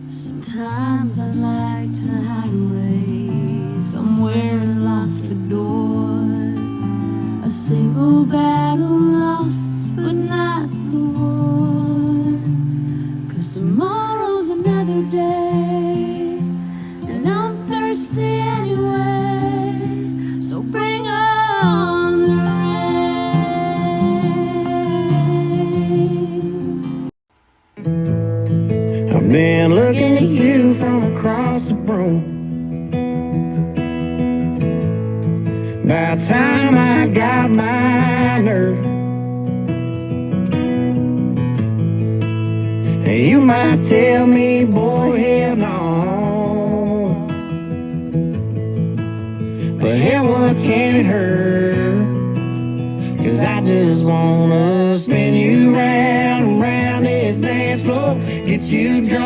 Sometimes I'd like to hide away somewhere and lock the door. A single battle lost, but not the war. 'Cause tomorrow's another day, and I'm thirsty anyway. So bring on the rain. I've been looking at you from across the room. By the time I got my nerve, you might tell me, boy, hell no, but hell, what can it hurt? 'Cause I just wanna spin you round and round this dance floor, get you drunk.